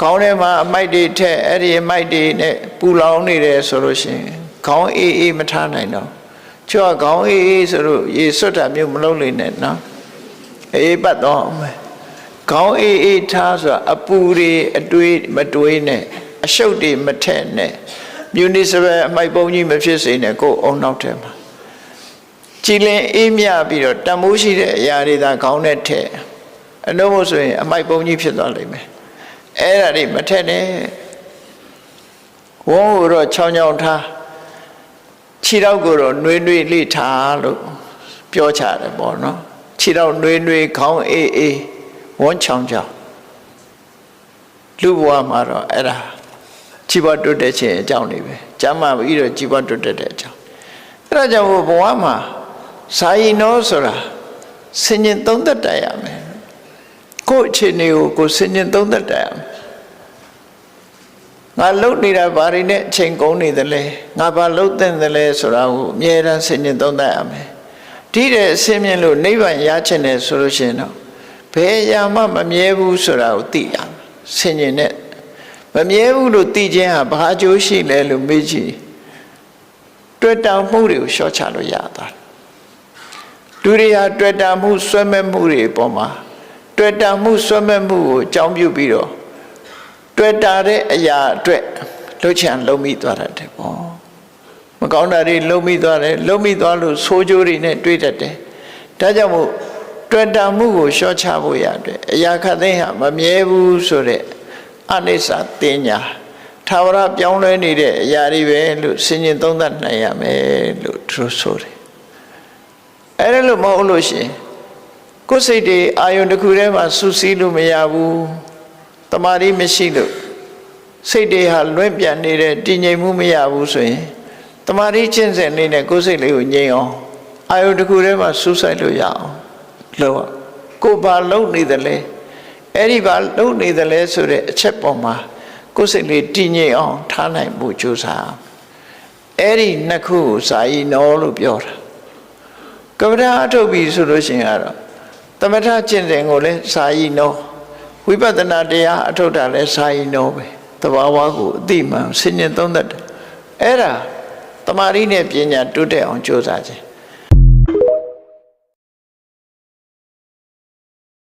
ခေါင်းထဲမှာအမိုက်တွေထက်အဲ့ဒီအမိုက်တွေနဲ့ပူလောင်နေတယ်ဆိုလို့ရှိရင်ခေါင်းအေးမထားနိုင်တော့ချောခေါင်းအေးဆိုလို့ရေစွတ်တာမျိုးမလုပ်လိမ့်နဲ့နော်အေးပတ်တော့မယ်ခေါင်းအေးထားဆိုတာအပူတွေအတွေးမတွေးနဲ့အရှုပ်တွေမထက်နဲ့မြူနီစပယ်အမိုက်ပုံကြီးမဖြစ်စေနဲ့ကိုယ်အုံနောက်ထဲမှာကြည်လင်အေးမြပြီးတော့တန်မိုးရှိတဲ့အရာတွေသာခေါင်းနဲ့ထည့်အလို့မို့ဆိုရင်အမိုက်ပုံကြီးဖြစ်သွားလိမ့်မယ်အဲ့ဒါတွေမထက်နဲ့ဝုန်းကိုတော့ချောင်းချောင်းထားခြေထောက်ကိုတော့နှွေးလေးထားလို့ပြောချတယ်ပေါ့နော်ခြေထောက်နှွေးခေါင်းအေးဝန်းချောင်းချောင်းလူဘဝမှာတော့အဲ့ဒါကြီးပွားတိုးတက်ခြင်းအကြောင်းတွေပဲကျမ်းမာပြီးတော့ကြီးပွားတိုးတက်တဲ့အကြောင်းအဲ့ဒါကြောင့်ဘဝမှာစာရင်နောဆိုတာဆင်ញင်သုံးသက်တတ်ရမယ်ကိုယ့်အခြေအနေကိုကိုယ်ဆင်ញင်သုံးသက်တတ်ရမယ်ငါလှုပ်နေတာဘာတွေနဲ့အချိန်ကုန်နေသလဲငါဘာလှုပ်တဲ့သလဲဆိုတာကိုအမြဲတမ်းဆင်ញင်သုံးသက်ရမယ်ဒီတဲ့အစင်းမြင်လို့နိဗ္ဗာန်ရချင်တယ်ဆိုလို့ရှိရင်တော့ဘယ်အရာမှမမြဲဘူးဆိုတာကိုသိရမယ်ဆင်ញင်နဲ့မမြဲဘူးလို့သိခြင်းဟာဘာအကျိုးရှိလဲလို့မေးကြည့်တွေ့တာမှုတွေကိုရှော့ချလို့ရတာလူတွေဟာတွေ့တာမှုဆွဲမဲ့မှုတွေပေါ်မှာတွေ့တာမှုဆွဲမဲ့မှုကိုအကြောင်းပြုပြီးတော့တွေ့တာတဲ့အရာအတွက်လှုပ်ချံလုံးမိသွားတတ်တယ်ပေါ့မကောင်းတာတွေလုံးမိသွားတယ်လုံးမိသွားလို့ဆိုးကျိုးတွေနဲ့တွေ့တတ်တယ်ဒါကြောင့်မို့တွေ့တာမှုကိုရှော့ချဖို့ရတယ်အရာခတ်သိမ်းဟာမမြဲဘူးဆိုတဲ့အနိစ္စတင်ညာထာဝရပြောင်းလဲနေတဲ့အရာတွေပဲလို့ဆင်ញင်သုံးသပ်နိုင်ရမယ်လို့သူဆိုတယ်အဲ့ဒါလို့မဟုတ်လို့ရှိရင်ကိုယ်စိတ်တွေအာယုန်တစ်ခုထဲမှာစူးစီးလို့မရဘူးတမာရီမရှိလို့စိတ်တွေဟာလွင့်ပြန်နေတဲ့တည်ငြိမ်မှုမရဘူးဆိုရင်တမာရီချင်းစင်နေတဲ့ကိုယ်စိတ်လေးကိုငြိမ်အောင်အာယုန်တစ်ခုထဲမှာစူးစိုက်လို့ရအောင်လို့ကိုယ်ဘာလုပ်နေသလဲအဲ့ဒီဘာလုပ်နေသလဲဆိုတဲ့အချက်ပေါ်မှာကိုယ်စိတ်လေးတည်ငြိမ်အောင်ထားနိုင်ဖို့ကြိုးစားအဲ့ဒီနှစ်ခုကိုစာယီနောလို့ပြောတာကမ္မထာအထုတ်ပြီဆိုလို့ရှိရင်ကတော့သမထကျင့်စဉ်ကိုလည်းစာယီနောဝိပဿနာတရားအထုတ်တာလည်းစာယီနောပဲသဘာဝကိုအတိမှန်ဆင်ញင်သုံးသပ်တယ်အဲ့ဒါတမာရီနဲ့ပညာတိုးတက်အောင်ကြိုးစားခြင်း